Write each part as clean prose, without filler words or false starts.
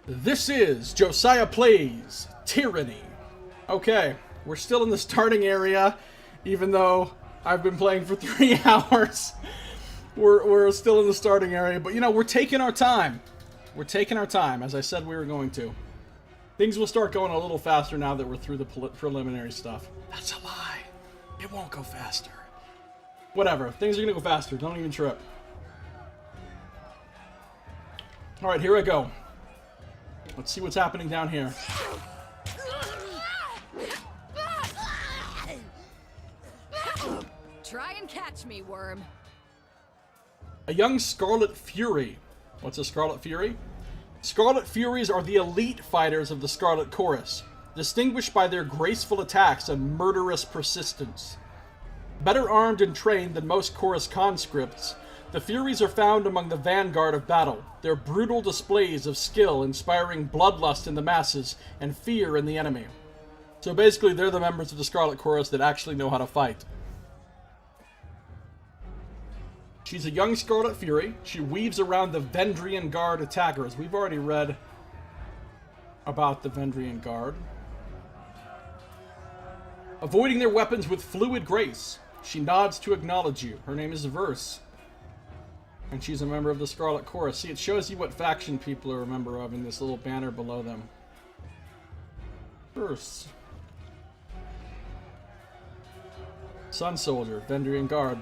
This is Josiah Plays Tyranny. Okay, we're still in the starting area, even though I've been playing for 3 hours. We're still in the starting area, but you know, we're taking our time. We're taking our time, as I said we were going to. Things will start going a little faster now that we're through the preliminary stuff. That's a lie. It won't go faster. Whatever, things are gonna go faster, don't even trip. Alright, here I go. Let's see what's happening down here. Try and catch me, worm. A young Scarlet Fury. What's a Scarlet Fury? Scarlet Furies are the elite fighters of the Scarlet Chorus, distinguished by their graceful attacks and murderous persistence. Better armed and trained than most Chorus conscripts, the Furies are found among the vanguard of battle, their brutal displays of skill inspiring bloodlust in the masses and fear in the enemy. So basically, they're the members of the Scarlet Chorus that actually know how to fight. She's a young Scarlet Fury. She weaves around the Vendrian Guard attackers. We've already read about the Vendrian Guard. Avoiding their weapons with fluid grace, she nods to acknowledge you. Her name is Verse. And she's a member of the Scarlet Chorus. See, it shows you what faction people are a member of in this little banner below them. Verse. Sun Soldier, Vendrian Guard.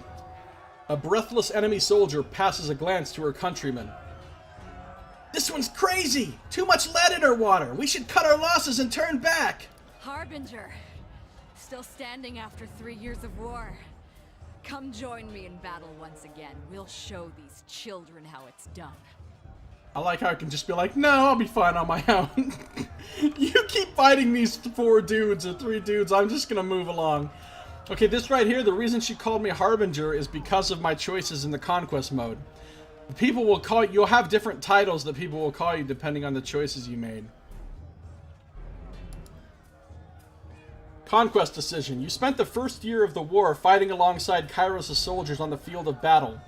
A breathless enemy soldier passes a glance to her countrymen. This one's crazy! Too much lead in her water! We should cut our losses and turn back! Harbinger. Still standing after 3 years of war. Come join me in battle once again. We'll show these children how it's done. I like how I can just be like, no, I'll be fine on my own. You keep fighting these 4 dudes or 3 dudes, I'm just gonna move along. Okay, this right here, the reason she called me Harbinger is because of my choices in the Conquest mode. People will call you, you'll have different titles that people will call you depending on the choices you made. Conquest decision. You spent the first year of the war fighting alongside Kairos' soldiers on the field of battle.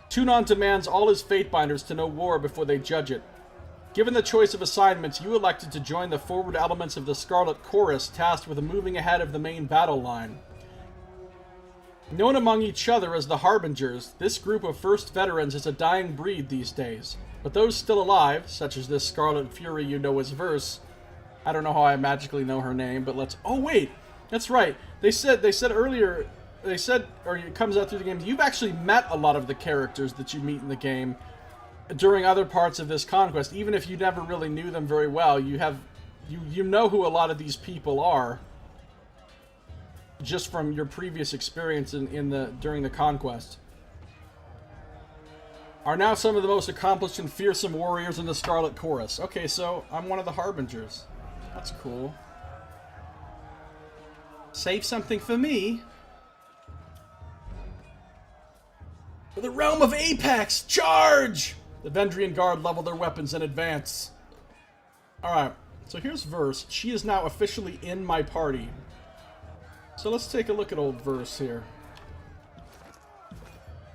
Tunon demands all his Fatebinders to know war before they judge it. Given the choice of assignments, you elected to join the forward elements of the Scarlet Chorus tasked with moving ahead of the main battle line. Known among each other as the Harbingers, this group of first veterans is a dying breed these days. But those still alive, such as this Scarlet Fury you know as Verse, I don't know how I magically know her name, but let's... Oh, wait! That's right. They said earlier, or it comes out through the game, you've actually met a lot of the characters that you meet in the game during other parts of this conquest. Even if you never really knew them very well, you know who a lot of these people are just from your previous experience during the conquest. Are now some of the most accomplished and fearsome warriors in the Scarlet Chorus. Okay, so I'm one of the Harbingers. That's cool. Save something for me. For the realm of Apex, charge! The Vendrian Guard level their weapons and advance. Alright, so here's Verse. She is now officially in my party. So let's take a look at old Verse here.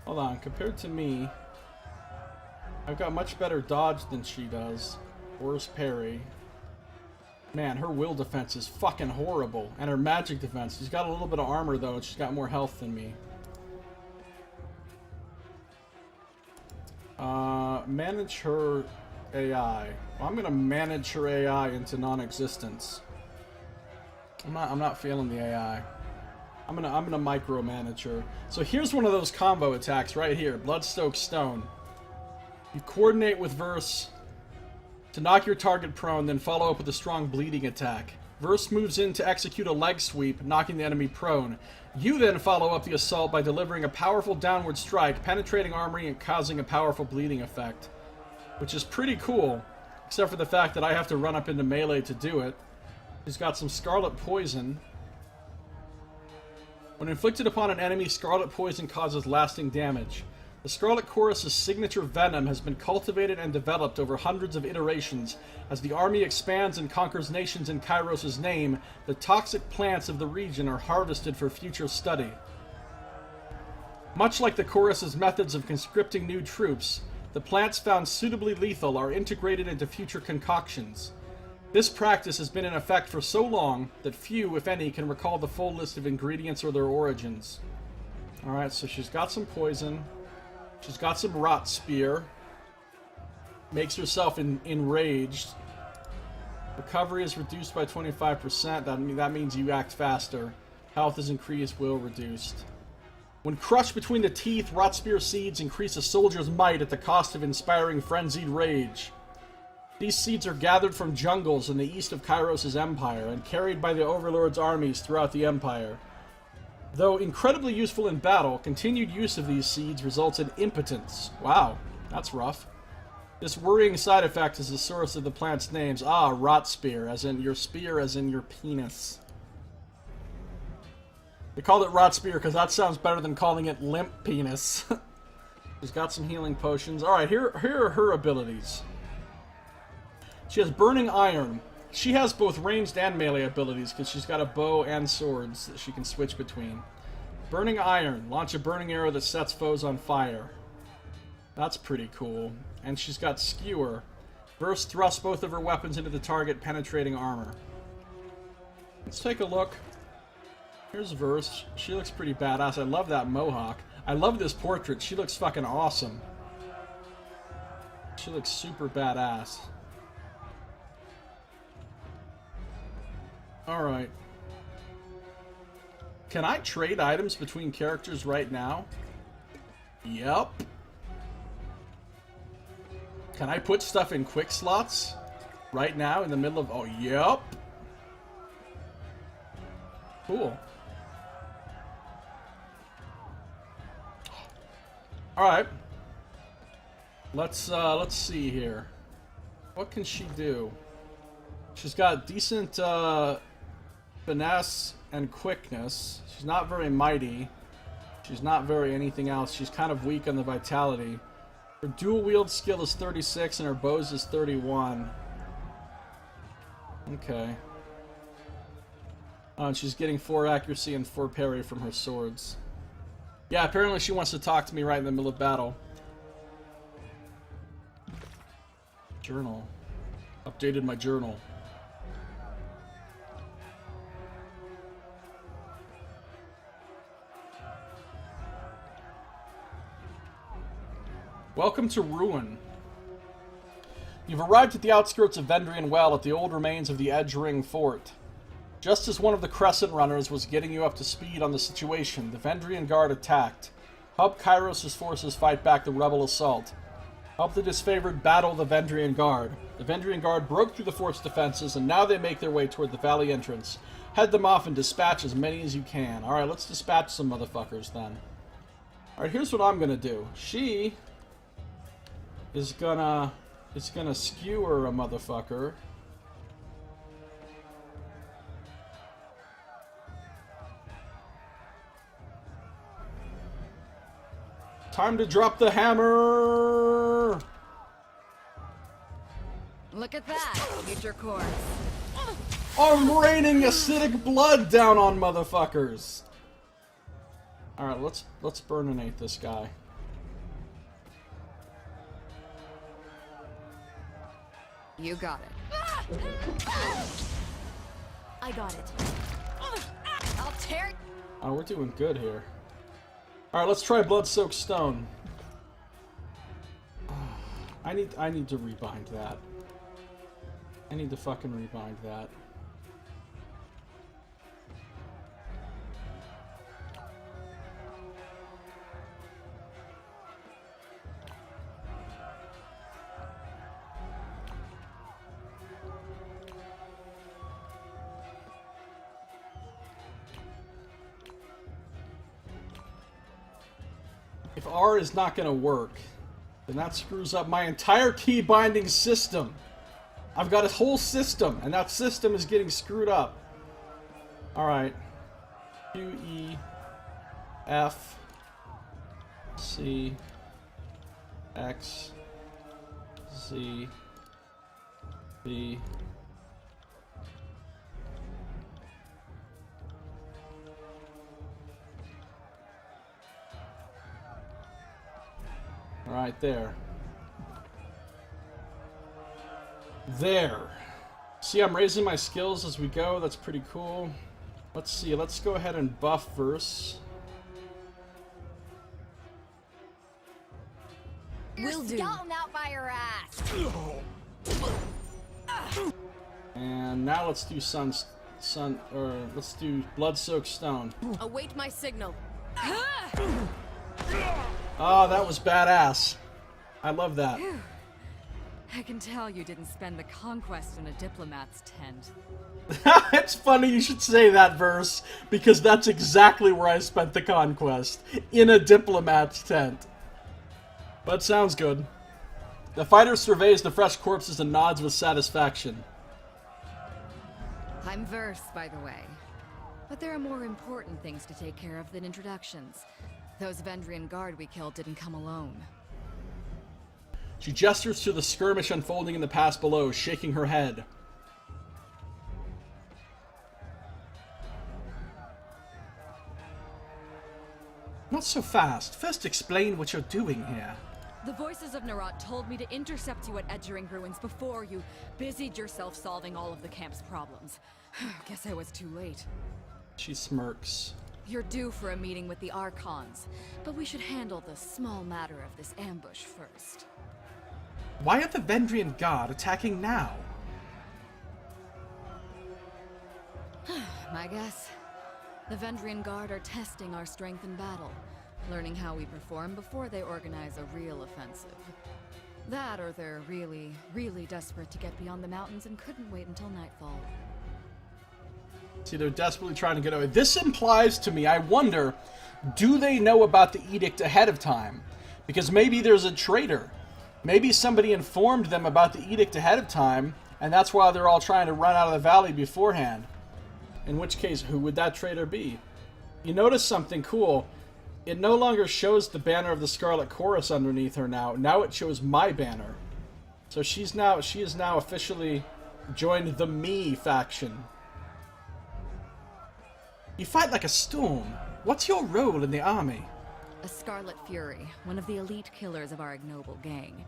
Hold on, compared to me, I've got much better dodge than she does. Worse parry. Man, her will defense is fucking horrible. And her magic defense. She's got a little bit of armor, though, and she's got more health than me. Manage her AI. Well, I'm gonna manage her AI into non-existence. I'm not feeling the AI. I'm gonna micromanage her. So here's one of those combo attacks right here. Bloodstoked Stone. You coordinate with Verse to knock your target prone, then follow up with a strong bleeding attack. Verse moves in to execute a leg sweep, knocking the enemy prone. You then follow up the assault by delivering a powerful downward strike, penetrating armor and causing a powerful bleeding effect. Which is pretty cool, except for the fact that I have to run up into melee to do it. He's got some Scarlet Poison. When inflicted upon an enemy, Scarlet Poison causes lasting damage. The Scarlet Chorus's signature venom has been cultivated and developed over hundreds of iterations. As the army expands and conquers nations in Kairos' name, the toxic plants of the region are harvested for future study. Much like the Chorus's methods of conscripting new troops, The plants found suitably lethal are integrated into future concoctions. This practice has been in effect for so long that few, if any, can recall the full list of ingredients or their origins. Alright, so she's got some poison. She's got some rot spear. Makes herself enraged. Recovery is reduced by 25%. That means you act faster. Health is increased, will reduced. When crushed between the teeth, rot spear seeds increase a soldier's might at the cost of inspiring frenzied rage. These seeds are gathered from jungles in the east of Kairos' empire and carried by the Overlord's armies throughout the empire. Though incredibly useful in battle, continued use of these seeds results in impotence. Wow, that's rough. This worrying side effect is the source of the plant's names. Ah, rot spear, as in your spear, as in your penis. They called it rot spear because that sounds better than calling it limp penis. She's got some healing potions. Alright, here are her abilities. She has Burning Iron. She has both ranged and melee abilities because she's got a bow and swords that she can switch between. Burning Iron. Launch a burning arrow that sets foes on fire. That's pretty cool. And she's got Skewer. Verse thrusts both of her weapons into the target, penetrating armor. Let's take a look. Here's Verse. She looks pretty badass. I love that mohawk. I love this portrait. She looks fucking awesome. She looks super badass. Alright. Can I trade items between characters right now? Yep. Can I put stuff in quick slots? Right now in the middle of... Oh, yep. Cool. Alright. Let's see here. What can she do? She's got decent finesse and quickness. She's not very mighty. She's not very anything else. She's kind of weak on the vitality. Her dual wield skill is 36 and her bows is 31. Okay. Oh, and she's getting 4 accuracy and 4 parry from her swords. Yeah, apparently she wants to talk to me right in the middle of battle. Journal. Updated my journal. Welcome to Ruin. You've arrived at the outskirts of Vendrian Well at the old remains of the Edge Ring Fort. Just as one of the Crescent Runners was getting you up to speed on the situation, the Vendrian Guard attacked. Help Kairos' forces fight back the rebel assault. Help the disfavored battle the Vendrian Guard. The Vendrian Guard broke through the fort's defenses, and now they make their way toward the valley entrance. Head them off and dispatch as many as you can. Alright, let's dispatch some motherfuckers then. Alright, here's what I'm gonna do. She is gonna skewer a motherfucker. Time to drop the hammer! Look at that, future course. I'm raining acidic blood down on motherfuckers! Alright, let's burninate this guy. You got it. I got it. I'll tear it. Oh, we're doing good here. Alright, let's try Blood-Soaked Stone. I need to rebind that. I need to fucking rebind that. If R is not going to work, then that screws up my entire key binding system. I've got a whole system, and that system is getting screwed up. Alright. Q, E, F, C, X, Z, B. Right there. There. See, I'm raising my skills as we go. That's pretty cool. Let's see. Let's go ahead and buff verse. Will do. Scouting out by your ass. And now let's do let's do blood-soaked stone. Await my signal. Oh, that was badass. I love that. I can tell you didn't spend the conquest in a diplomat's tent. It's funny you should say that, verse, because that's exactly where I spent the conquest. In a diplomat's tent. But sounds good. The fighter surveys the fresh corpses and nods with satisfaction. I'm Verse, by the way. But there are more important things to take care of than introductions. Those Vendrian guard we killed didn't come alone. She gestures to the skirmish unfolding in the pass below, shaking her head. Not so fast. First explain what you're doing here. The voices of Narat told me to intercept you at Edgering Ruins before you busied yourself solving all of the camp's problems. Guess I was too late. She smirks. You're due for a meeting with the Archons, but we should handle the small matter of this ambush first. Why are the Vendrian Guard attacking now? My guess? The Vendrian Guard are testing our strength in battle, learning how we perform before they organize a real offensive. That, or they're really, really desperate to get beyond the mountains and couldn't wait until nightfall. See, they're desperately trying to get away. This implies to me, I wonder, do they know about the edict ahead of time? Because maybe there's a traitor. Maybe somebody informed them about the edict ahead of time, and that's why they're all trying to run out of the valley beforehand. In which case, who would that traitor be? You notice something cool. It no longer shows the banner of the Scarlet Chorus underneath her now. Now it shows my banner. So she is now officially joined the Me faction. You fight like a storm. What's your role in the army? A Scarlet Fury, one of the elite killers of our ignoble gang.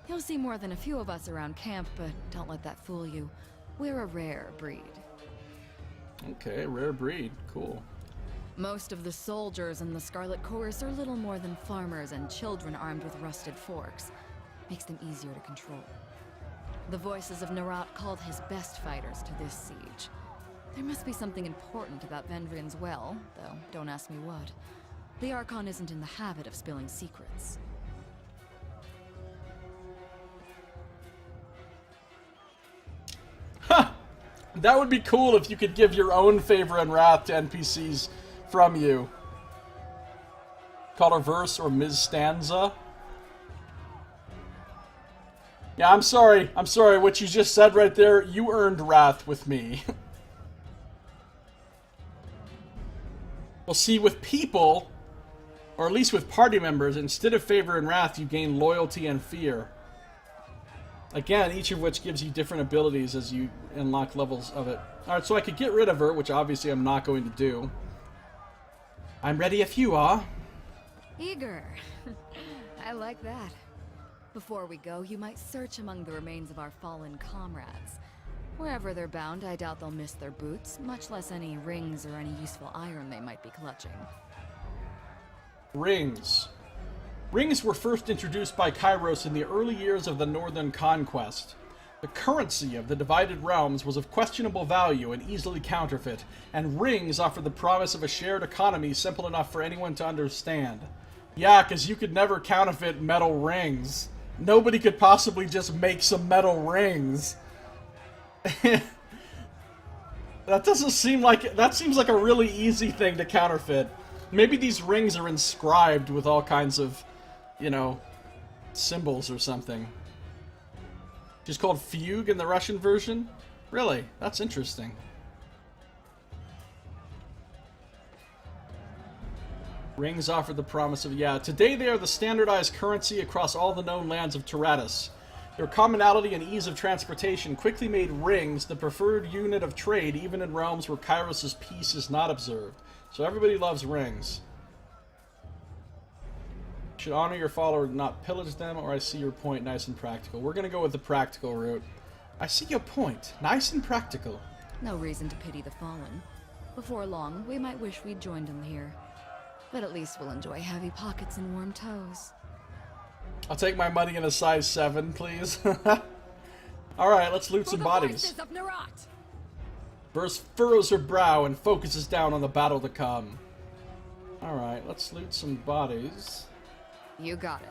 You'll see more than a few of us around camp, but don't let that fool you. We're a rare breed. Okay, rare breed. Cool. Most of the soldiers in the Scarlet Chorus are little more than farmers and children armed with rusted forks. Makes them easier to control. The voices of Narat called his best fighters to this siege. There must be something important about Vendrian's well, though don't ask me what. The Archon isn't in the habit of spilling secrets. Ha! That would be cool if you could give your own favor and wrath to NPCs from you. Call her Verse or Ms. Stanza. Yeah, I'm sorry. What you just said right there, you earned wrath with me. Well, see, with people, or at least with party members, instead of favor and wrath, you gain loyalty and fear. Again, each of which gives you different abilities as you unlock levels of it. Alright, so I could get rid of her, which obviously I'm not going to do. I'm ready if you are. Eager. I like that. Before we go, you might search among the remains of our fallen comrades. Wherever they're bound, I doubt they'll miss their boots, much less any rings or any useful iron they might be clutching. Rings. Rings were first introduced by Kairos in the early years of the Northern Conquest. The currency of the divided realms was of questionable value and easily counterfeit, and rings offered the promise of a shared economy simple enough for anyone to understand. Yeah, because you could never counterfeit metal rings. Nobody could possibly just make some metal rings. That seems like a really easy thing to counterfeit. Maybe these rings are inscribed with all kinds of, symbols or something. She's called Fugue in the Russian version? Really? That's interesting. Rings offer the promise of, today they are the standardized currency across all the known lands of Tyranny. Their commonality and ease of transportation quickly made rings the preferred unit of trade even in realms where Kairos' peace is not observed. So everybody loves rings. Should honor your follower, not pillage them, or I see your point, nice and practical. We're going to go with the practical route. I see your point. Nice and practical. No reason to pity the fallen. Before long, we might wish we'd joined them here. But at least we'll enjoy heavy pockets and warm toes. I'll take my money in a size 7, please. Alright, let's loot some bodies. Verse furrows her brow and focuses down on the battle to come. Alright, let's loot some bodies. You got it.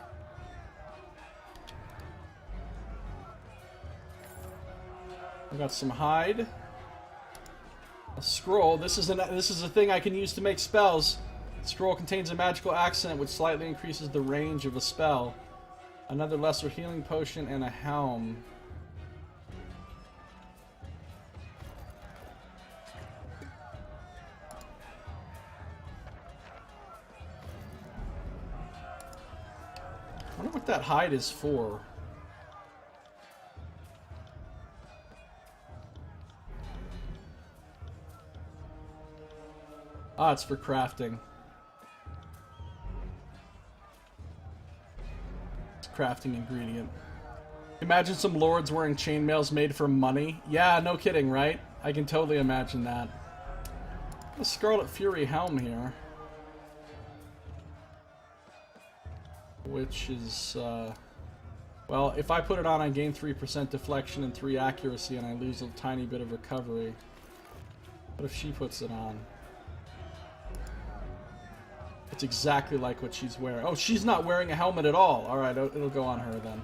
I got some hide. A scroll. This is a thing I can use to make spells. The scroll contains a magical accent which slightly increases the range of a spell. Another lesser healing potion and a helm. I wonder what that hide is for. Ah, it's for crafting. It's a crafting ingredient. Imagine some lords wearing chainmails made from money. Yeah, no kidding, right? I can totally imagine that. The Scarlet Fury helm here. Which is, well, if I put it on, I gain 3% deflection and 3 accuracy, and I lose a tiny bit of recovery. What if she puts it on? It's exactly like what she's wearing. Oh, she's not wearing a helmet at all. Alright, it'll go on her then.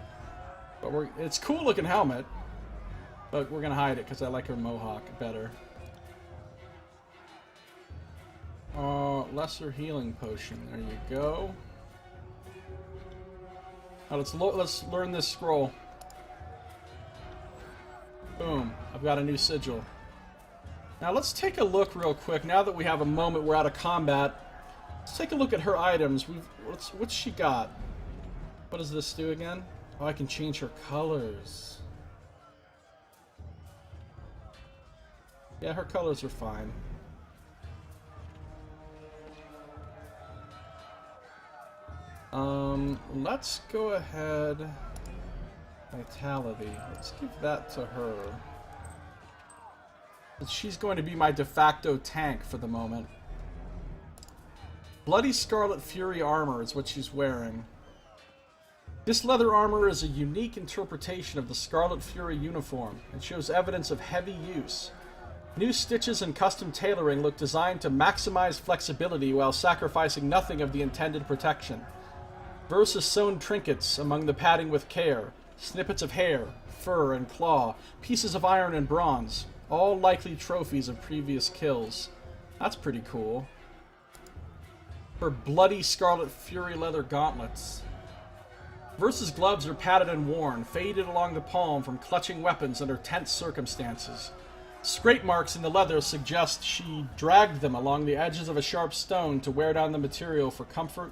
But it's a cool looking helmet. But we're gonna hide it because I like her mohawk better. Lesser healing potion. There you go. Now let's learn this scroll. Boom. I've got a new sigil. Now let's take a look real quick. Now that we have a moment, we're out of combat. Let's take a look at her items. What's she got? What does this do again? Oh, I can change her colors. Yeah, her colors are fine. Let's go ahead. Vitality. Let's give that to her. She's going to be my de facto tank for the moment. Bloody Scarlet Fury armor is what she's wearing. This leather armor is a unique interpretation of the Scarlet Fury uniform and shows evidence of heavy use. New stitches and custom tailoring look designed to maximize flexibility while sacrificing nothing of the intended protection. Versus sewn trinkets among the padding with care, snippets of hair, fur, and claw, pieces of iron and bronze, all likely trophies of previous kills. That's pretty cool. Her bloody Scarlet Fury leather gauntlets. Versus gloves are padded and worn, faded along the palm from clutching weapons under tense circumstances. Scrape marks in the leather suggest she dragged them along the edges of a sharp stone to wear down the material for comfort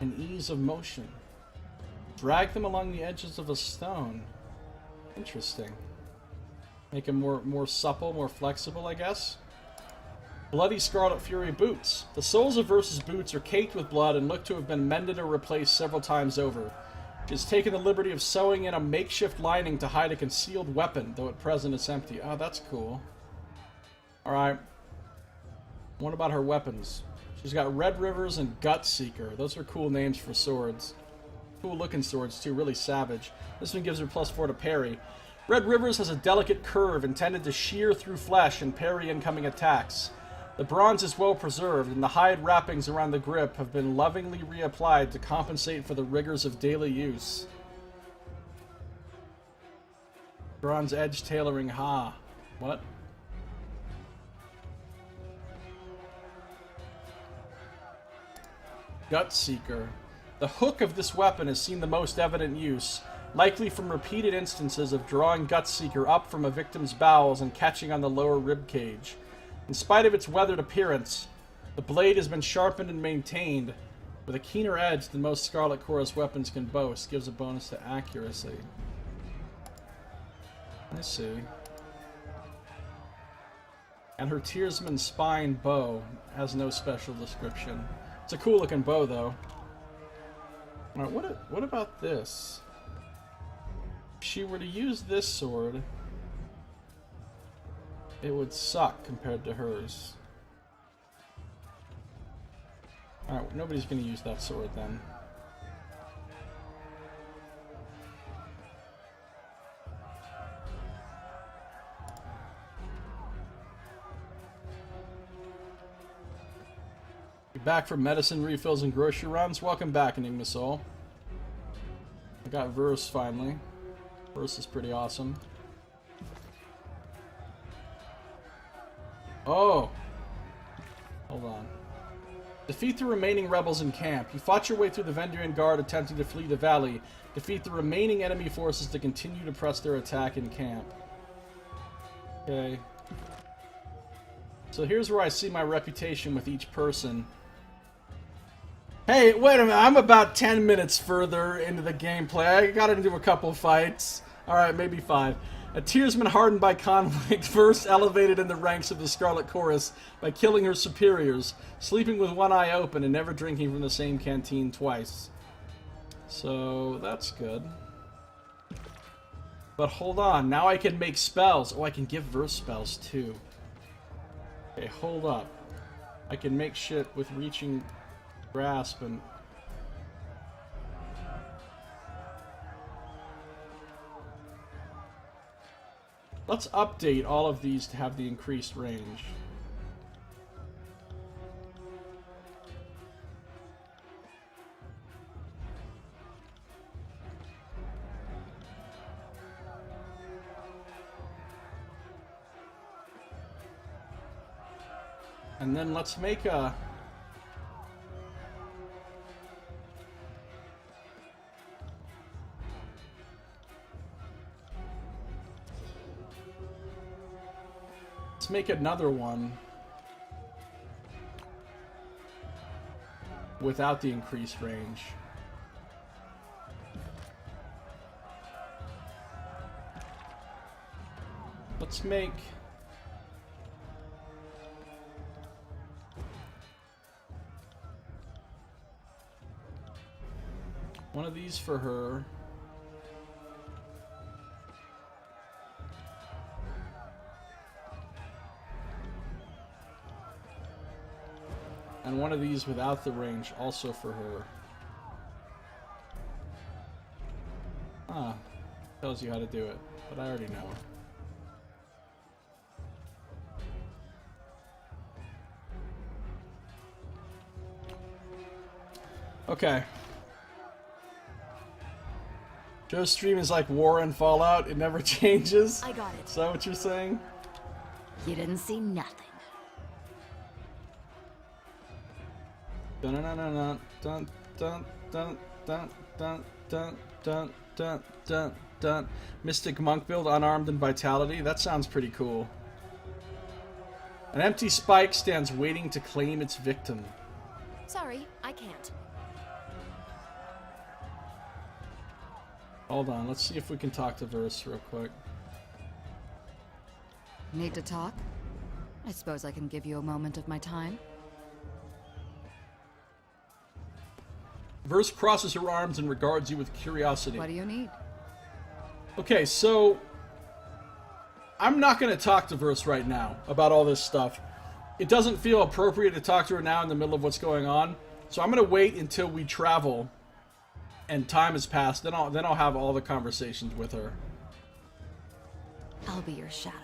and ease of motion. Drag them along the edges of a stone. Interesting. Make them more supple, more flexible, I guess. Bloody Scarlet Fury boots. The soles of Versus' boots are caked with blood and look to have been mended or replaced several times over. She has taken the liberty of sewing in a makeshift lining to hide a concealed weapon, though at present it's empty. Oh, that's cool. Alright. What about her weapons? She's got Red Rivers and Gut Seeker. Those are cool names for swords. Cool looking swords too, really savage. This one gives her +4 to parry. Red Rivers has a delicate curve intended to shear through flesh and parry incoming attacks. The bronze is well preserved, and the hide wrappings around the grip have been lovingly reapplied to compensate for the rigors of daily use. Bronze edge tailoring, ha. What? Gut Seeker. The hook of this weapon has seen the most evident use, likely from repeated instances of drawing Gut Seeker up from a victim's bowels and catching on the lower rib cage. In spite of its weathered appearance, the blade has been sharpened and maintained with a keener edge than most Scarlet Chorus weapons can boast. Gives a bonus to accuracy. I see. And her Tearsman's Spine bow has no special description. It's a cool looking bow, though. Alright, what about this? If she were to use this sword, it would suck compared to hers. Alright, nobody's gonna use that sword then. You're back from medicine refills and grocery runs? Welcome back, Enigma Soul. I got Verse finally. Verse is pretty awesome. Oh! Hold on. Defeat the remaining rebels in camp. You fought your way through the Vendrian Guard attempting to flee the valley. Defeat the remaining enemy forces to continue to press their attack in camp. Okay. So here's where I see my reputation with each person. Hey, wait a minute, I'm about 10 minutes further into the gameplay. I gotta do a couple fights. Alright, maybe 5. A tearsman hardened by conflict, first elevated in the ranks of the Scarlet Chorus by killing her superiors, sleeping with one eye open, and never drinking from the same canteen twice. So, that's good. But hold on, now I can make spells. Oh, I can give verse spells too. Okay, hold up. I can make shit with reaching grasp and... Let's update all of these to have the increased range. And then let's make a... Let's make another one without the increased range. Let's make... one of these for her. And one of these without the range also for her. Ah, tells you how to do it, but I already know. Okay. Joe's stream is like War and Fallout, it never changes. I got it. Is that what you're saying? You didn't see nothing. Dun dun dun dun dun dun dun dun dun dun dun dun dun. Mystic monk build, unarmed and vitality. That sounds pretty cool. An empty spike stands waiting to claim its victim. Sorry, I can't. Hold on, let's see if we can talk to Verse real quick. Need to talk? I suppose I can give you a moment of my time. Verse crosses her arms and regards you with curiosity. What do you need? Okay, so I'm not going to talk to Verse right now about all this stuff. It doesn't feel appropriate to talk to her now in the middle of what's going on. So I'm going to wait until we travel and time has passed. Then I'll have all the conversations with her. I'll be your shadow.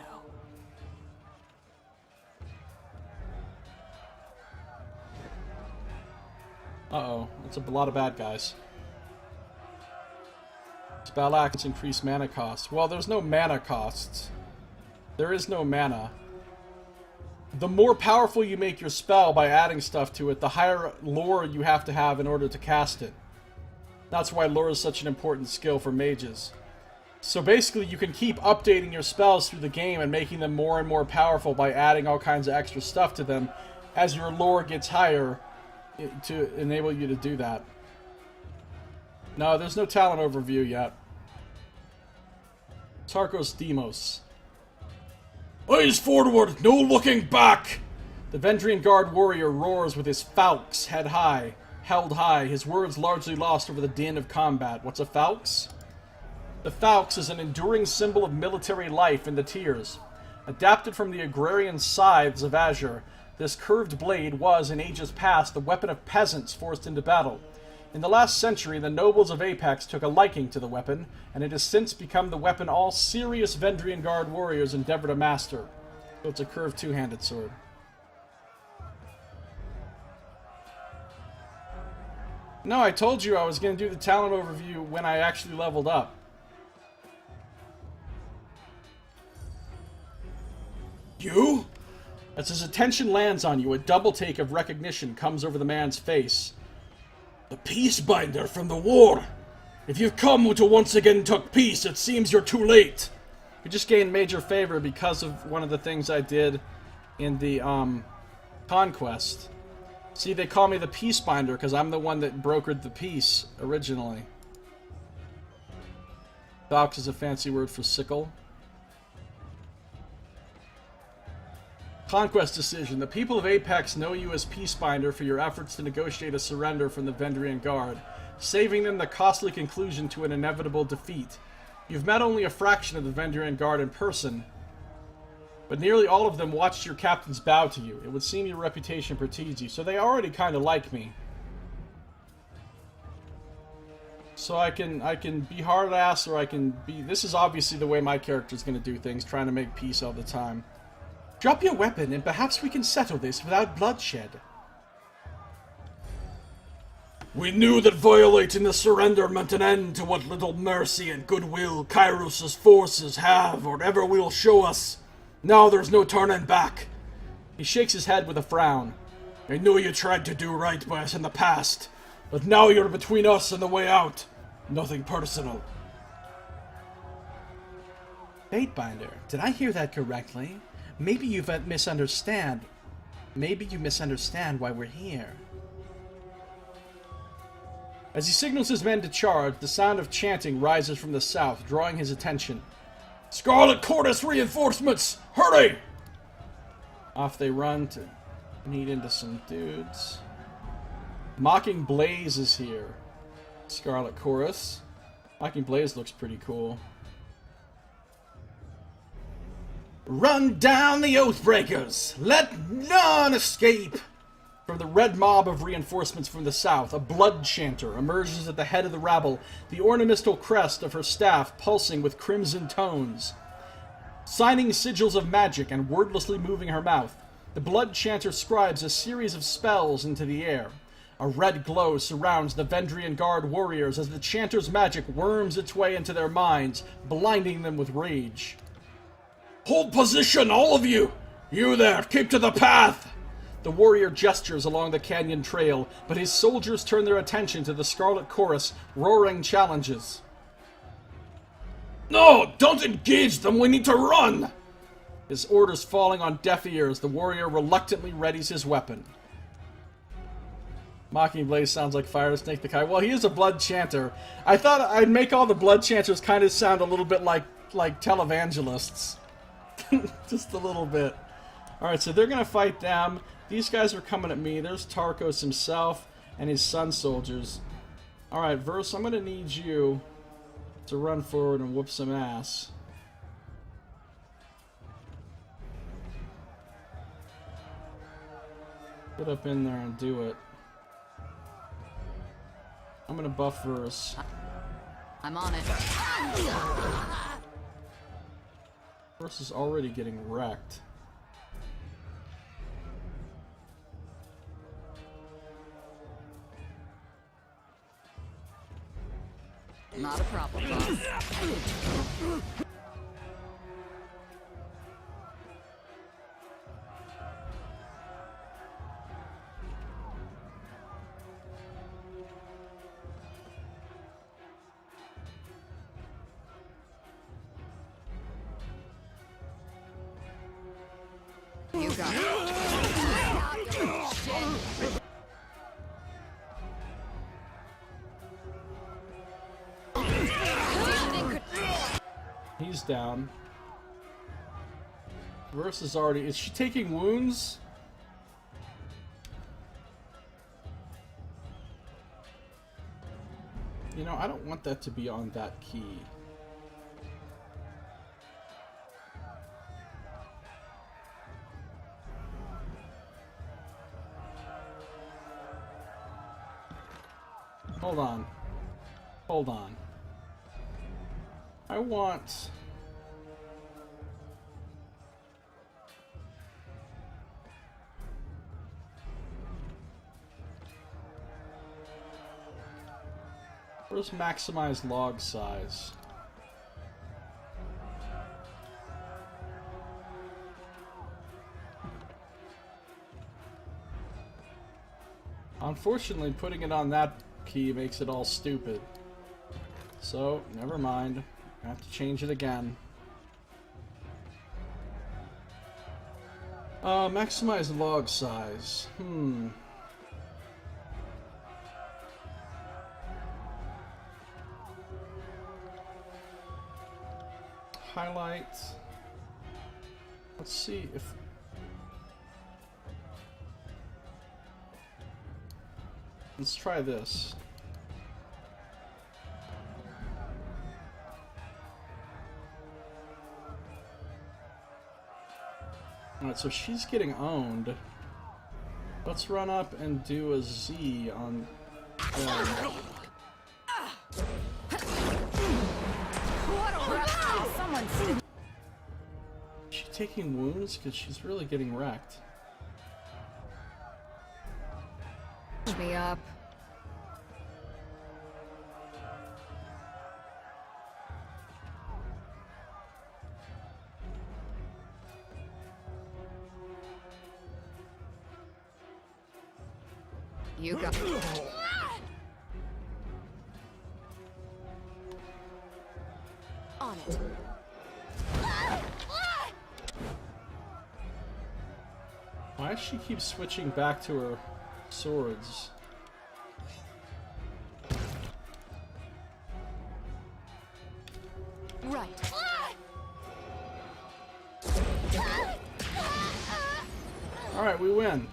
Uh-oh, it's a lot of bad guys. Spell acts increase mana costs. Well, there's no mana costs. There is no mana. The more powerful you make your spell by adding stuff to it, the higher lore you have to have in order to cast it. That's why lore is such an important skill for mages. So basically, you can keep updating your spells through the game and making them more and more powerful by adding all kinds of extra stuff to them as your lore gets higher to enable you to do that. No, there's no talent overview yet. Tarkos Demos. Eyes forward, no looking back! The Vendrian Guard warrior roars with his falx held high, his words largely lost over the din of combat. What's a falx? The falx is an enduring symbol of military life in the tiers. Adapted from the agrarian scythes of Azure, this curved blade was, in ages past, the weapon of peasants forced into battle. In the last century, the nobles of Apex took a liking to the weapon, and it has since become the weapon all serious Vendrian Guard warriors endeavor to master. So it's a curved two-handed sword. No, I told you I was going to do the talent overview when I actually leveled up. You? As his attention lands on you, a double take of recognition comes over the man's face. The Peacebinder from the war! If you've come to once again tuck peace, it seems you're too late! You just gained major favor because of one of the things I did in the, Conquest. See, they call me the Peacebinder because I'm the one that brokered the peace, originally. Valk is a fancy word for sickle. Conquest decision. The people of Apex know you as Peacebinder for your efforts to negotiate a surrender from the Vendrian Guard, saving them the costly conclusion to an inevitable defeat. You've met only a fraction of the Vendrian Guard in person, but nearly all of them watched your captains bow to you. It would seem your reputation precedes you, so they already kind of like me. So I can be hard ass, or I can be... This is obviously the way my character's going to do things, trying to make peace all the time. Drop your weapon, and perhaps we can settle this without bloodshed. We knew that violating the surrender meant an end to what little mercy and goodwill Kairos' forces have or ever will show us. Now there's no turning back. He shakes his head with a frown. I know you tried to do right by us in the past, but now you're between us and the way out. Nothing personal. Fatebinder, did I hear that correctly? Maybe you misunderstand. Maybe you misunderstand why we're here. As he signals his men to charge, the sound of chanting rises from the south, drawing his attention. Scarlet Chorus reinforcements! Hurry! Off they run to meet into some dudes. Mocking Blaze is here. Scarlet Chorus. Mocking Blaze looks pretty cool. Run down the Oathbreakers! Let none escape! From the red mob of reinforcements from the south, a blood chanter emerges at the head of the rabble, the ornamental crest of her staff pulsing with crimson tones. Signing sigils of magic and wordlessly moving her mouth, the blood chanter scribes a series of spells into the air. A red glow surrounds the Vendrian Guard warriors as the chanter's magic worms its way into their minds, blinding them with rage. Hold position, all of you! You there, keep to the path! The warrior gestures along the canyon trail, but his soldiers turn their attention to the Scarlet Chorus, roaring challenges. No, don't engage them, we need to run! His orders falling on deaf ears, the warrior reluctantly readies his weapon. Mocking Blaze sounds like Fire Snake the Kai. Well, he is a blood chanter. I thought I'd make all the blood chanters kind of sound a little bit like televangelists. Just a little bit. Alright, so they're going to fight them. These guys are coming at me. There's Tarkos himself and his sun soldiers. Alright, Verse, I'm going to need you to run forward and whoop some ass. Get up in there and do it. I'm going to buff Verse. I'm on it. Verse is already getting wrecked. Not a problem, boss. You got it. He's down. Verse is already... Is she taking wounds? You know, I don't want that to be on that key. hold on. Hold on. I want... Where's maximize log size? Unfortunately, putting it on that key makes it all stupid. So, never mind. I have to change it again. Maximize log size. Highlight. Let's see if... Let's try this. Alright, so she's getting owned. Let's run up and do a Z on them. Is she taking wounds? Because she's really getting wrecked. Me up. You got on it. Why does she keep switching back to her swords? Right. Alright, we win.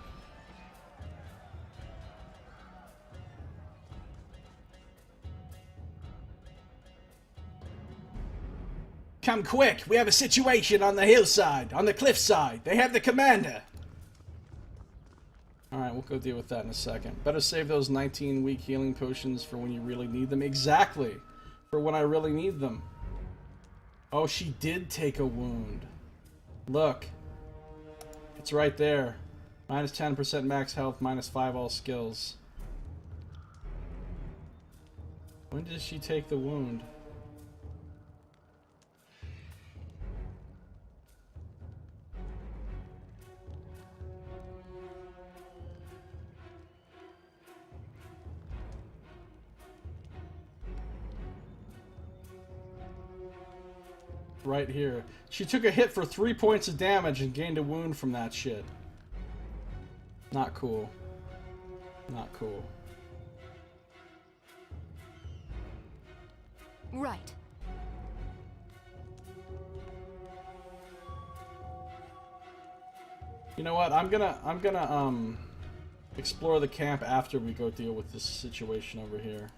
Come quick! We have a situation on the hillside, on the cliffside. They have the commander. Alright, we'll go deal with that in a second. Better save those 19 weak healing potions for when you really need them. Exactly! For when I really need them. Oh, she did take a wound. Look. It's right there. Minus 10% max health, minus 5 all skills. When did she take the wound? Right here. She took a hit for 3 points of damage and gained a wound from that shit. Not cool. Not cool. Right. You know what? I'm gonna explore the camp after we go deal with this situation over here.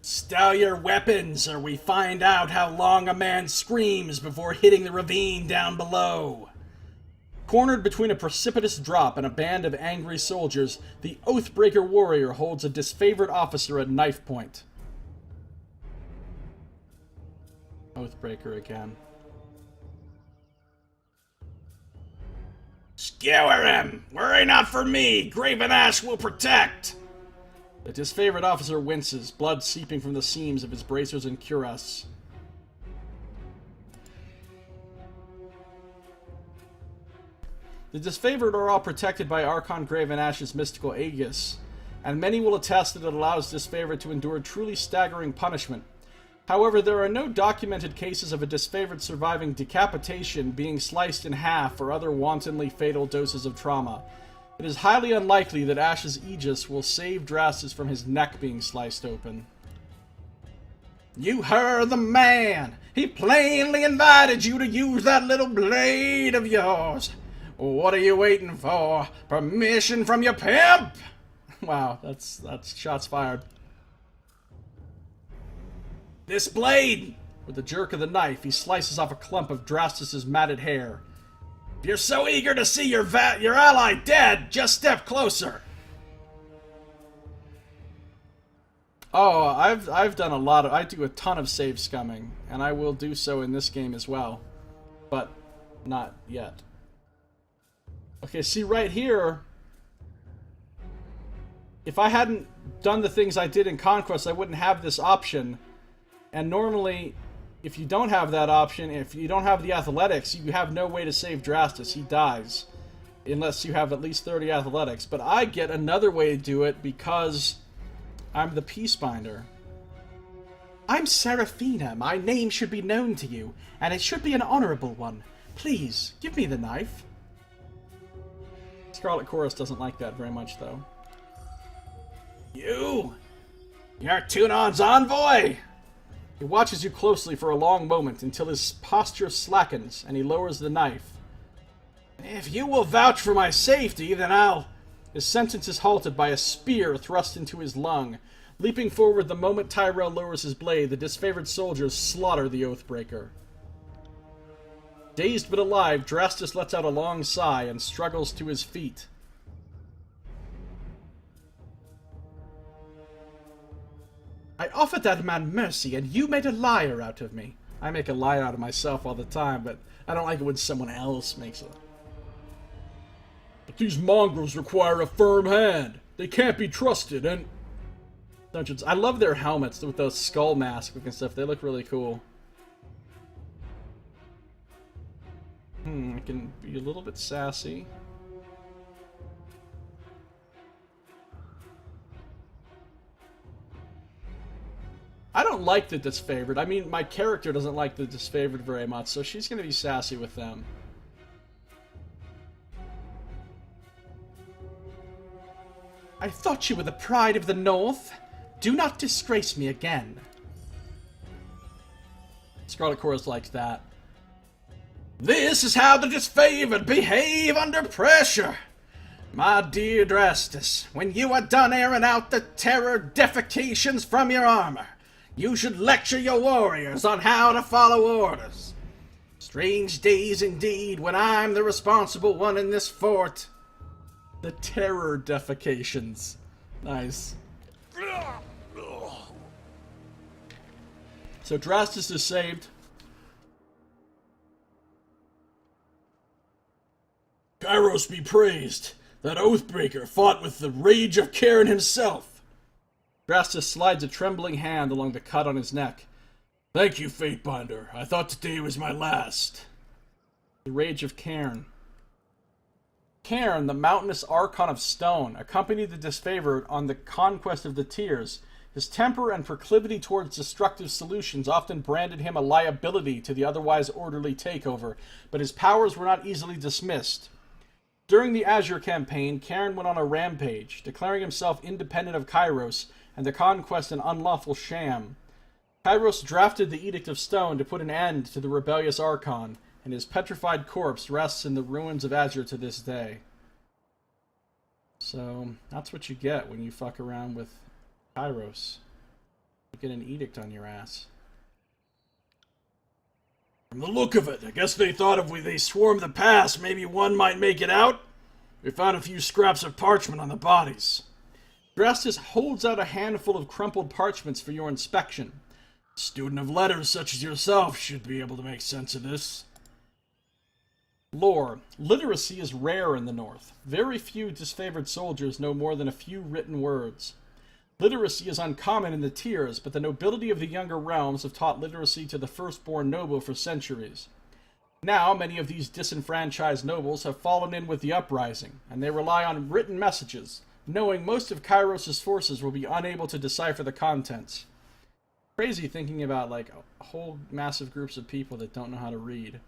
Stow your weapons, or we find out how long a man screams before hitting the ravine down below. Cornered between a precipitous drop and a band of angry soldiers, the Oathbreaker warrior holds a disfavored officer at knife point. Oathbreaker again. Skewer him! Worry not for me! Graven Ash will protect! The disfavored officer winces, blood seeping from the seams of his bracers and cuirass. The disfavored are all protected by Archon Graven Ash's mystical Aegis, and many will attest that it allows disfavored to endure truly staggering punishment. However, there are no documented cases of a disfavored surviving decapitation, being sliced in half, or other wantonly fatal doses of trauma. It is highly unlikely that Ash's Aegis will save Drastus from his neck being sliced open. You heard the man! He plainly invited you to use that little blade of yours! What are you waiting for? Permission from your pimp? Wow, that's shots fired. This blade! With a jerk of the knife, he slices off a clump of Drastus's matted hair. If you're so eager to see your ally dead, just step closer. Oh, I've done I do a ton of save scumming, and I will do so in this game as well. But not yet. Okay, see right here, if I hadn't done the things I did in Conquest, I wouldn't have this option. And normally, if you don't have that option, if you don't have the athletics, you have no way to save Drastus. He dies. Unless you have at least 30 athletics. But I get another way to do it because I'm the Peacebinder. I'm Seraphina. My name should be known to you, and it should be an honorable one. Please, give me the knife. Scarlet Chorus doesn't like that very much, though. You're Tunon's envoy! He watches you closely for a long moment until his posture slackens and he lowers the knife. If you will vouch for my safety, then I'll... His sentence is halted by a spear thrust into his lung. Leaping forward the moment Tyrell lowers his blade, the disfavored soldiers slaughter the Oathbreaker. Dazed but alive, Drastus lets out a long sigh and struggles to his feet. I offered that man mercy, and you made a liar out of me. I make a liar out of myself all the time, but I don't like it when someone else makes it. But these mongrels require a firm hand. They can't be trusted, and... Dungeons. I love their helmets with those skull masks and stuff. They look really cool. I can be a little bit sassy. I don't like the disfavored. I mean, my character doesn't like the disfavored very much, so she's going to be sassy with them. I thought you were the pride of the North. Do not disgrace me again. Scarlet Chorus likes that. This is how the disfavored behave under pressure. My dear Drastus, when you are done airing out the terror defecations from your armor, you should lecture your warriors on how to follow orders. Strange days indeed when I'm the responsible one in this fort. The terror defecations. Nice. So Drastus is saved. Kairos be praised. That Oathbreaker fought with the rage of Cairn himself. Drastus slides a trembling hand along the cut on his neck. Thank you, Fatebinder. I thought today was my last. The rage of Cairn. Cairn, the mountainous Archon of Stone, accompanied the disfavored on the conquest of the Tears. His temper and proclivity towards destructive solutions often branded him a liability to the otherwise orderly takeover, but his powers were not easily dismissed. During the Azure campaign, Cairn went on a rampage, declaring himself independent of Kairos and the conquest an unlawful sham. Kairos drafted the Edict of Stone to put an end to the rebellious Archon, and his petrified corpse rests in the ruins of Azure to this day. So, that's what you get when you fuck around with Kairos. You get an edict on your ass. From the look of it, I guess they thought if they swarmed the pass, maybe one might make it out. We found a few scraps of parchment on the bodies. Drastus holds out a handful of crumpled parchments for your inspection. A student of letters such as yourself should be able to make sense of this. Lore. Literacy is rare in the North. Very few disfavored soldiers know more than a few written words. Literacy is uncommon in the Tiers, but the nobility of the younger realms have taught literacy to the firstborn noble for centuries. Now, many of these disenfranchised nobles have fallen in with the uprising, and they rely on written messages, knowing most of Kairos' forces will be unable to decipher the contents. Crazy thinking about, like, whole massive groups of people that don't know how to read.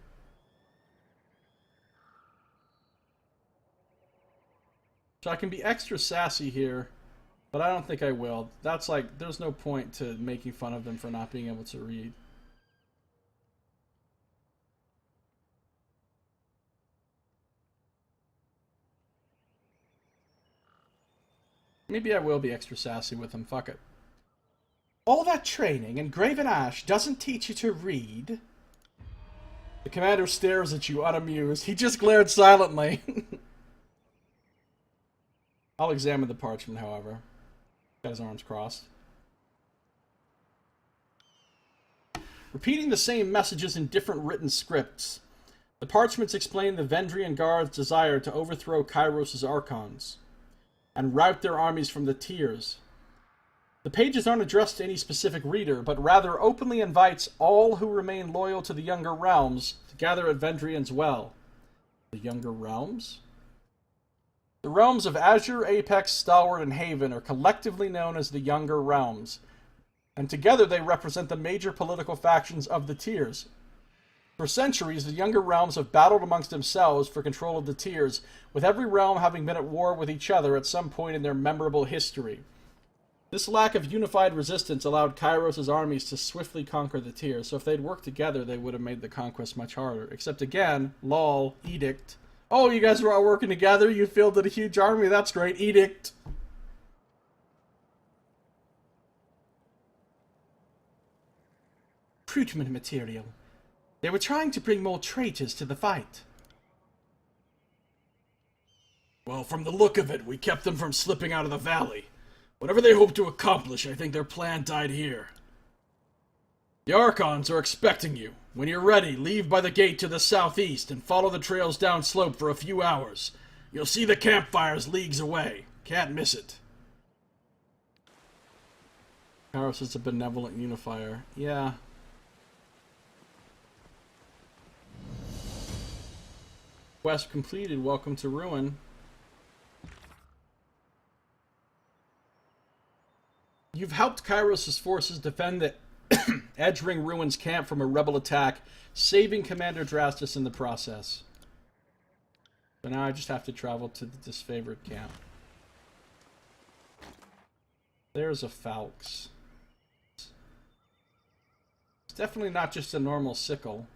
So I can be extra sassy here, but I don't think I will. That's like, there's no point to making fun of them for not being able to read. Maybe I will be extra sassy with them, fuck it. All that training in Graven Ash doesn't teach you to read? The commander stares at you, unamused. He just glared silently. I'll examine the parchment, however. Got his arms crossed. Repeating the same messages in different written scripts, the parchments explain the Vendrian Guard's desire to overthrow Kairos' Archons and rout their armies from the tiers. The pages aren't addressed to any specific reader, but rather openly invites all who remain loyal to the Younger Realms to gather at Vendrian's Well. The Younger Realms? The realms of Azure, Apex, Stalwart, and Haven are collectively known as the Younger Realms, and together they represent the major political factions of the tiers. For centuries, the Younger Realms have battled amongst themselves for control of the tiers, with every realm having been at war with each other at some point in their memorable history. This lack of unified resistance allowed Kairos' armies to swiftly conquer the tiers, so if they'd worked together, they would have made the conquest much harder. Except again, lol, edict. Oh, you guys are all working together, you fielded a huge army, that's great, edict. Recruitment material. They were trying to bring more traitors to the fight. Well, from the look of it, we kept them from slipping out of the valley. Whatever they hoped to accomplish, I think their plan died here. The Archons are expecting you. When you're ready, leave by the gate to the southeast and follow the trails down slope for a few hours. You'll see the campfires leagues away. Can't miss it. Kairos is a benevolent unifier. Yeah. Quest completed. Welcome to Ruin. You've helped Kairos' forces defend the Edgering Ruins camp from a rebel attack, saving Commander Drastus in the process. So now I just have to travel to the disfavored camp. There's a Falx. It's definitely not just a normal sickle.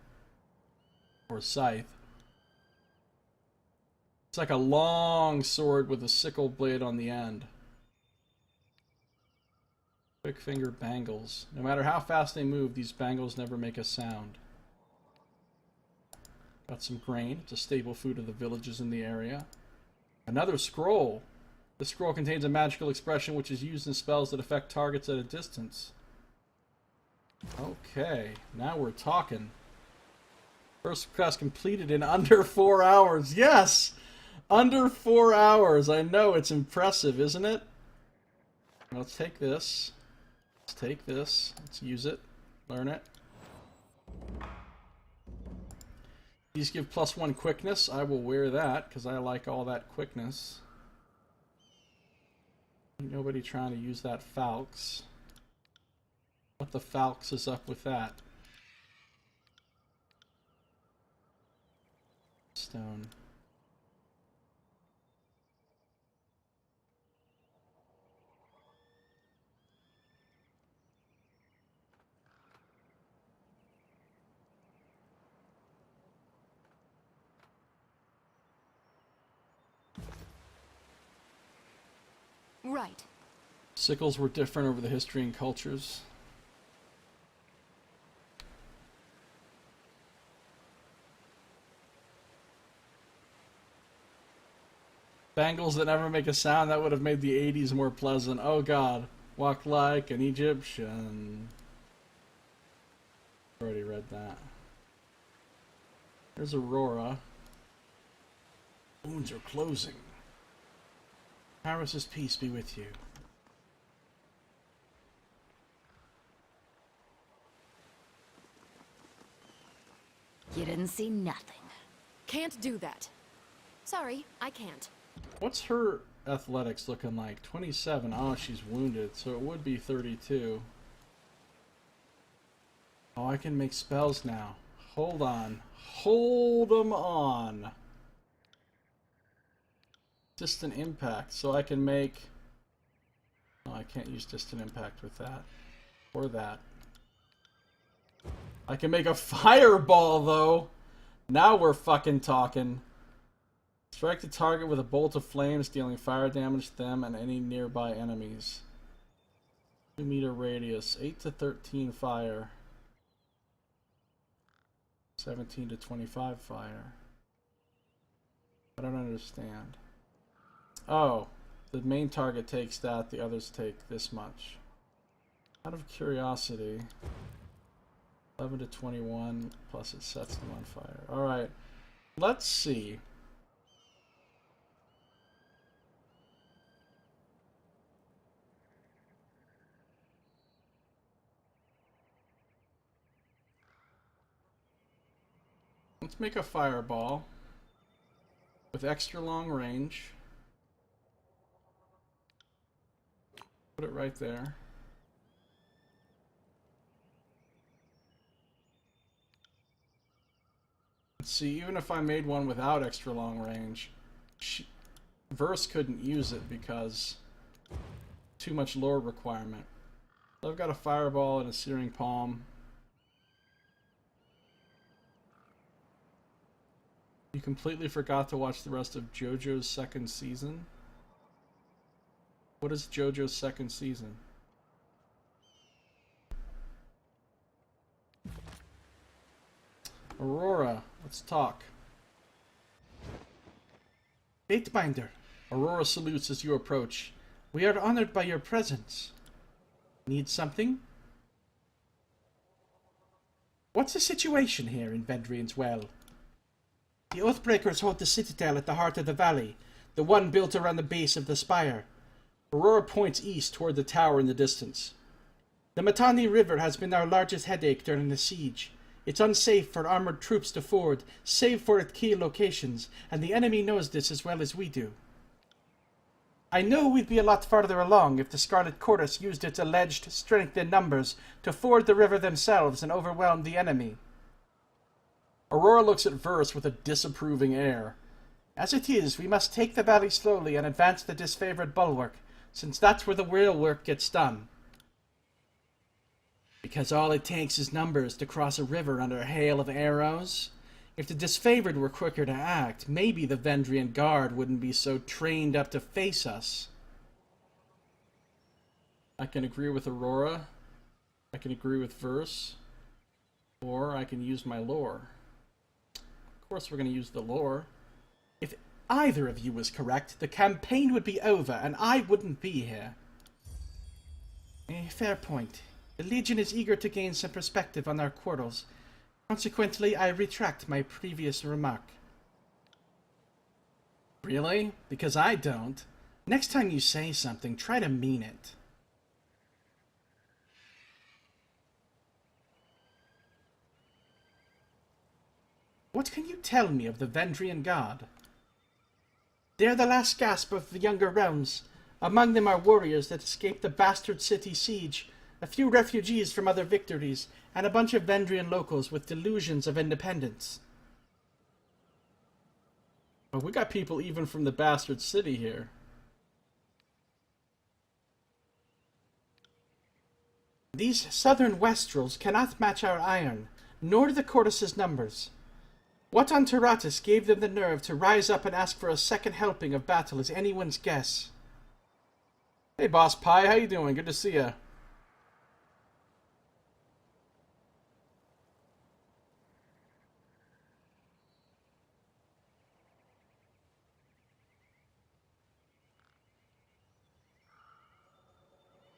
Or scythe. It's like a long sword with a sickle blade on the end. Quick finger bangles. No matter how fast they move, these bangles never make a sound. Got some grain. It's a staple food of the villages in the area. Another scroll. This scroll contains a magical expression which is used in spells that affect targets at a distance. Okay, now we're talking. First quest completed in under 4 hours. Yes! Under 4 hours. I know, it's impressive, isn't it? Let's take this. Let's take this. Let's use it. Learn it. These give +1 quickness. I will wear that because I like all that quickness. Ain't nobody trying to use that Falx. What the Falx is up with that? Stone. Right. Sickles were different over the history and cultures. Bangles that never make a sound, that would have made the 80s more pleasant. Oh god. Walk like an Egyptian. Already read that. There's Aurora. Wounds are closing. Kairos' peace be with you. You didn't see nothing. Can't do that. Sorry, I can't. What's her athletics looking like? 27. Oh, she's wounded, so it would be 32. Oh, I can make spells now. Hold on. Hold 'em on. Distant impact, so I can make... Oh, I can't use distant impact with that. Or that. I can make a fireball, though! Now we're fucking talking. Strike the target with a bolt of flames, dealing fire damage to them and any nearby enemies. 2-meter radius, 8 to 13 fire, 17 to 25 fire. I don't understand. Oh, the main target takes that, the others take this much. Out of curiosity, 11 to 21, plus it sets them on fire. Alright, let's see. Let's make a fireball with extra long range. Put it right there. Let's see, even if I made one without extra long range, Verse couldn't use it because too much lore requirement. So I've got a fireball and a searing palm. You completely forgot to watch the rest of JoJo's second season? What is JoJo's second season? Aurora, let's talk. Fatebinder. Aurora salutes as you approach. We are honored by your presence. Need something? What's the situation here in Vendrian's Well? The Oathbreakers hold the citadel at the heart of the valley, the one built around the base of the spire. Aurora points east toward the tower in the distance. The Matani River has been our largest headache during the siege. It's unsafe for armored troops to ford, save for at key locations, and the enemy knows this as well as we do. I know we'd be a lot farther along if the Scarlet Chorus used its alleged strength in numbers to ford the river themselves and overwhelm the enemy. Aurora looks at Verse with a disapproving air. As it is, we must take the valley slowly and advance the disfavored bulwark, since that's where the real work gets done. Because all it takes is numbers to cross a river under a hail of arrows? If the disfavored were quicker to act, maybe the Vendrian Guard wouldn't be so trained up to face us. I can agree with Aurora, I can agree with Verse, or I can use my lore. Of course we're going to use the lore. If either of you was correct, the campaign would be over and I wouldn't be here. Fair point. The Legion is eager to gain some perspective on our quarrels. Consequently, I retract my previous remark. Really? Because I don't. Next time you say something, try to mean it. What can you tell me of the Vendrian Guard? They're the last gasp of the younger realms. Among them are warriors that escaped the bastard city siege, a few refugees from other victories, and a bunch of Vendrian locals with delusions of independence. Oh, we got people even from the bastard city here. These southern Westrels cannot match our iron, nor the Chorus's numbers. What on Taratus gave them the nerve to rise up and ask for a second helping of battle is anyone's guess. Hey, Boss Pie, how you doing? Good to see ya.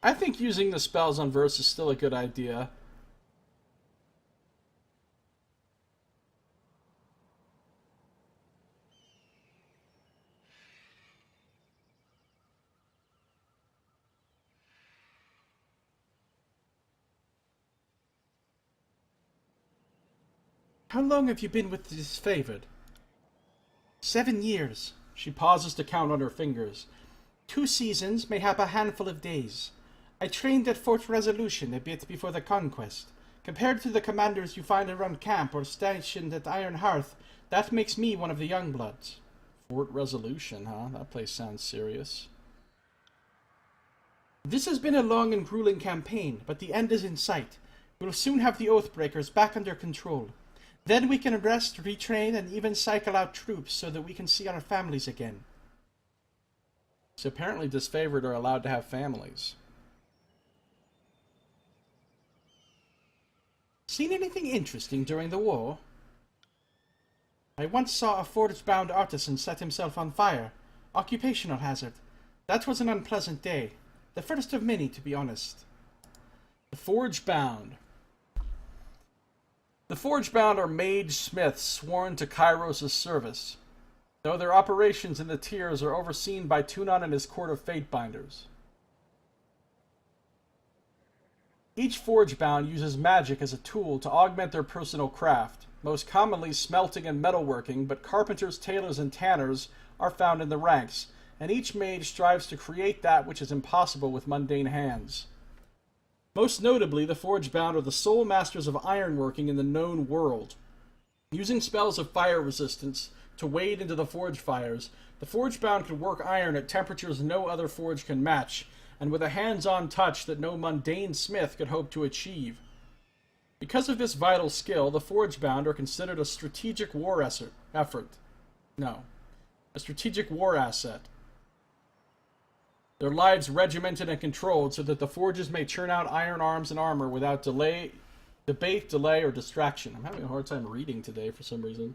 I think using the spells on Verse is still a good idea. How long have you been with the disfavored? 7 years. She pauses to count on her fingers. 2 seasons, mayhap a handful of days. I trained at Fort Resolution a bit before the conquest. Compared to the commanders you find around camp or stationed at Iron Hearth, that makes me one of the young bloods. Fort Resolution, huh? That place sounds serious. This has been a long and grueling campaign, but the end is in sight. We'll soon have the Oathbreakers back under control. Then we can rest, retrain, and even cycle out troops so that we can see our families again. So apparently disfavored are allowed to have families. Seen anything interesting during the war? I once saw a forge-bound artisan set himself on fire. Occupational hazard. That was an unpleasant day. The first of many, to be honest. The forge-bound. The forge-bound are mage-smiths sworn to Kairos' service, though their operations in the tiers are overseen by Tunon and his court of fate-binders. Each forge-bound uses magic as a tool to augment their personal craft, most commonly smelting and metalworking, but carpenters, tailors, and tanners are found in the ranks, and each mage strives to create that which is impossible with mundane hands. Most notably, the forge-bound are the sole masters of ironworking in the known world. Using spells of fire resistance to wade into the forge fires, the forge-bound can work iron at temperatures no other forge can match, and with a hands-on touch that no mundane smith could hope to achieve. Because of this vital skill, the forge-bound are considered a strategic war effort. No. A strategic war asset. Their lives regimented and controlled so that the forges may churn out iron arms and armor without debate, delay, or distraction. I'm having a hard time reading today for some reason.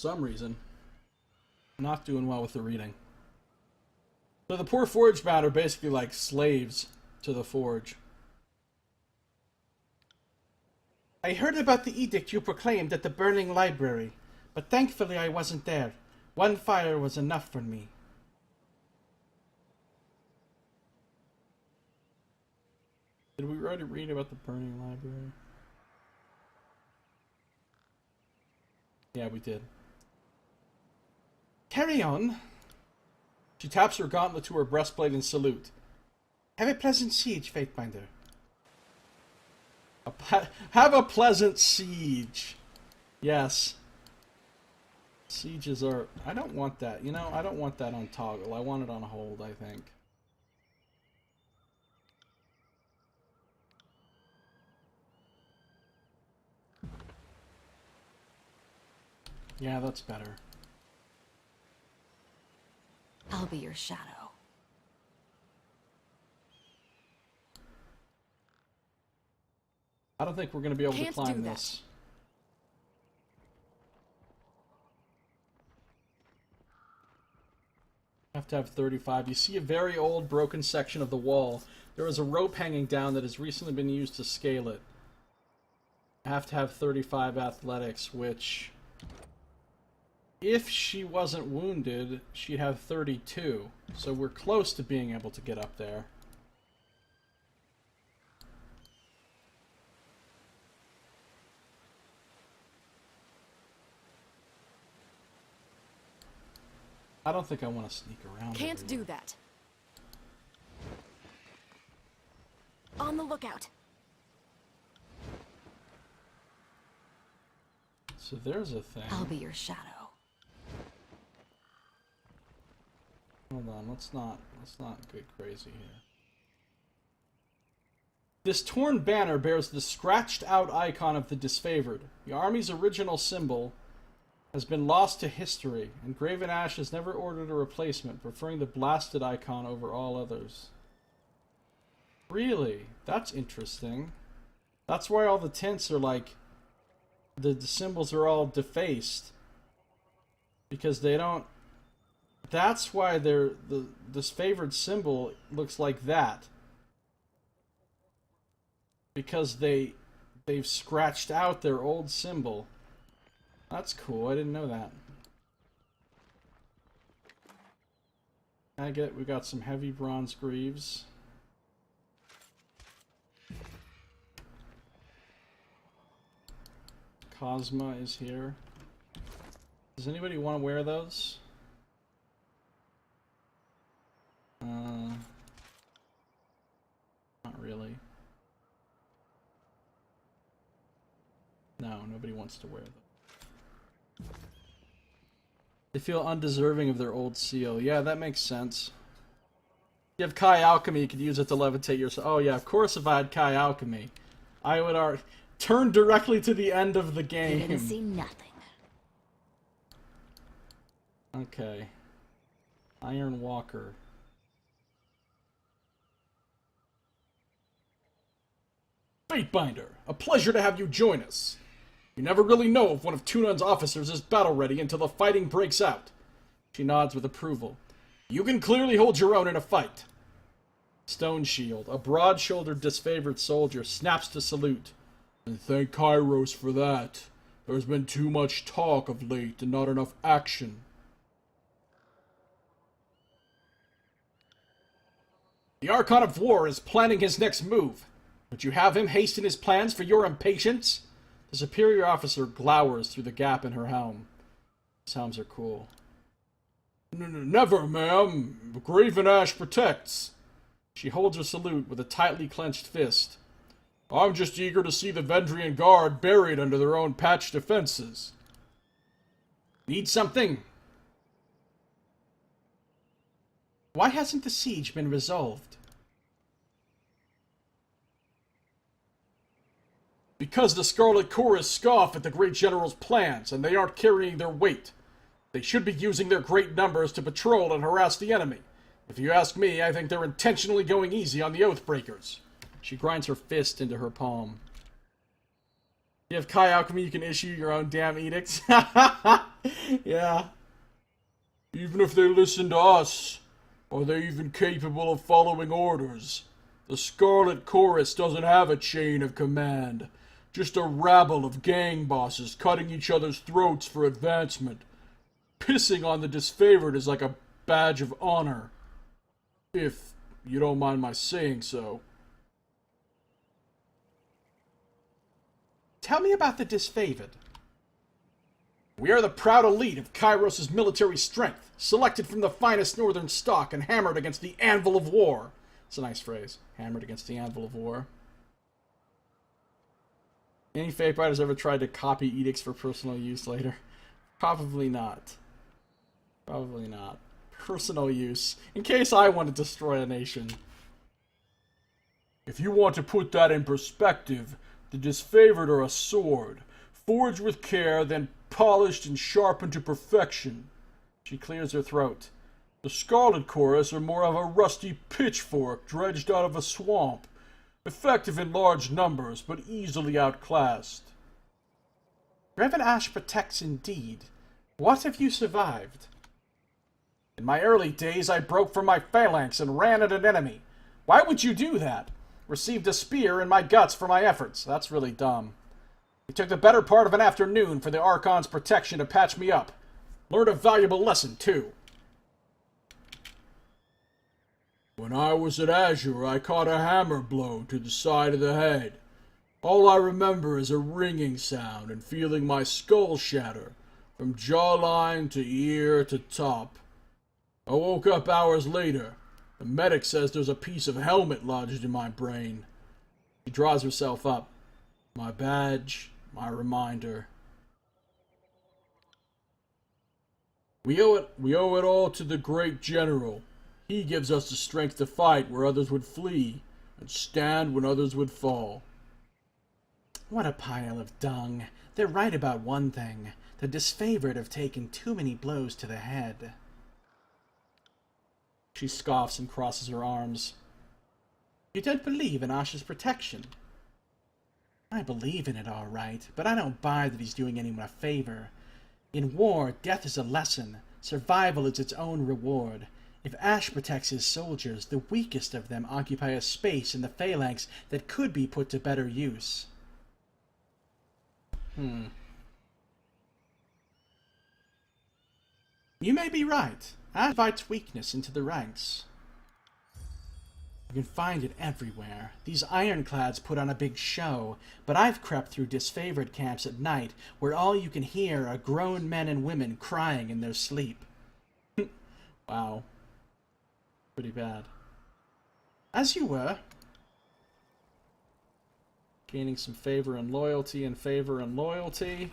I'm not doing well with the reading. So the poor forge-bound are basically like slaves to the forge. I heard about the edict you proclaimed at the burning library, but thankfully I wasn't there. One fire was enough for me. Did we already read about the burning library? Yeah, we did. Carry on. She taps her gauntlet to her breastplate in salute. Have a pleasant siege, Fatebinder. Have a pleasant siege. Yes. Sieges are... I don't want that. You know, I don't want that on toggle. I want it on hold, I think. Yeah, that's better. I'll be your shadow. I don't think we're going to be able to climb this. Have to have 35. You see a very old broken section of the wall. There is a rope hanging down that has recently been used to scale it. I have to have 35 athletics, which... if she wasn't wounded, she'd have 32. So we're close to being able to get up there. I don't think I want to sneak around. Can't do that. On the lookout. So there's a thing. I'll be your shadow. Hold on, let's not get crazy here. This torn banner bears the scratched out icon of the disfavored. The army's original symbol has been lost to history, and Graven Ash has never ordered a replacement, preferring the blasted icon over all others. Really? That's interesting. That's why all the tints are like... the symbols are all defaced. Because they don't... That's why they're... this favored symbol looks like that. Because they've scratched out their old symbol. That's cool, I didn't know that. We got some heavy bronze greaves. Cosma is here. Does anybody want to wear those? Not really. No, nobody wants to wear them. They feel undeserving of their old seal. Yeah, that makes sense. You have Kai Alchemy, you could use it to levitate yourself. Oh yeah, of course if I had Kai Alchemy, I would turn directly to the end of the game. You didn't see nothing. Okay. Iron Walker. Fatebinder, a pleasure to have you join us. You never really know if one of Tunan's officers is battle-ready until the fighting breaks out. She nods with approval. You can clearly hold your own in a fight. Stone Shield, a broad-shouldered, disfavored soldier, snaps to salute. And thank Kairos for that. There's been too much talk of late and not enough action. The Archon of War is planning his next move. Would you have him hasten his plans for your impatience? The superior officer glowers through the gap in her helm. These helms are cool. Never, ma'am. Graven Ash protects. She holds her salute with a tightly clenched fist. I'm just eager to see the Vendrian Guard buried under their own patched defenses. Need something? Why hasn't the siege been resolved? Because the Scarlet Chorus scoff at the Great General's plans, and they aren't carrying their weight. They should be using their great numbers to patrol and harass the enemy. If you ask me, I think they're intentionally going easy on the Oathbreakers. She grinds her fist into her palm. You have Kai Alchemy, you can issue your own damn edicts. Yeah. Even if they listen to us, are they even capable of following orders? The Scarlet Chorus doesn't have a chain of command. Just a rabble of gang bosses cutting each other's throats for advancement. Pissing on the disfavored is like a badge of honor. If you don't mind my saying so. Tell me about the disfavored. We are the proud elite of Kairos' military strength, selected from the finest northern stock and hammered against the anvil of war. It's a nice phrase. Hammered against the anvil of war. Any Fate Riders ever tried to copy edicts for personal use later? Probably not. Probably not. Personal use. In case I want to destroy a nation. If you want to put that in perspective, the disfavored are a sword, forged with care, then polished and sharpened to perfection. She clears her throat. The Scarlet Chorus are more of a rusty pitchfork dredged out of a swamp, effective in large numbers, but easily outclassed. Revan Ash protects indeed. What have you survived? In my early days, I broke from my phalanx and ran at an enemy. Why would you do that? Received a spear in my guts for my efforts. That's really dumb. It took the better part of an afternoon for the Archon's protection to patch me up. Learned a valuable lesson, too. When I was at Azure, I caught a hammer blow to the side of the head. All I remember is a ringing sound and feeling my skull shatter, from jawline to ear to top. I woke up hours later. The medic says there's a piece of helmet lodged in my brain. She draws herself up. My badge, my reminder. We owe it all to the great general. He gives us the strength to fight where others would flee, and stand when others would fall. What a pile of dung. They're right about one thing. The disfavored have taken too many blows to the head. She scoffs and crosses her arms. You don't believe in Ash's protection? I believe in it all right, but I don't buy that he's doing anyone a favor. In war, death is a lesson. Survival is its own reward. If Ash protects his soldiers, the weakest of them occupy a space in the phalanx that could be put to better use. You may be right. Ash invites weakness into the ranks. You can find it everywhere. These ironclads put on a big show, but I've crept through disfavored camps at night where all you can hear are grown men and women crying in their sleep. Wow. Pretty bad. As you were. Gaining some favor and loyalty and favor and loyalty.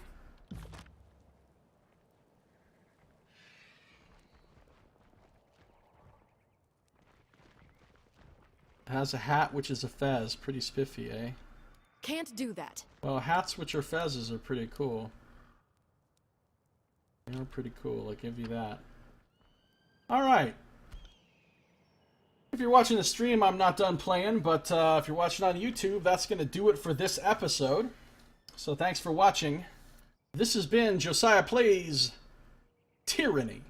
Has a hat which is a fez. Pretty spiffy, eh? Can't do that. Well, hats which are fezzes are pretty cool. They're pretty cool, I'll give you that. Alright. If you're watching the stream, I'm not done playing, but if you're watching on YouTube, that's going to do it for this episode. So thanks for watching. This has been Josiah Plays Tyranny.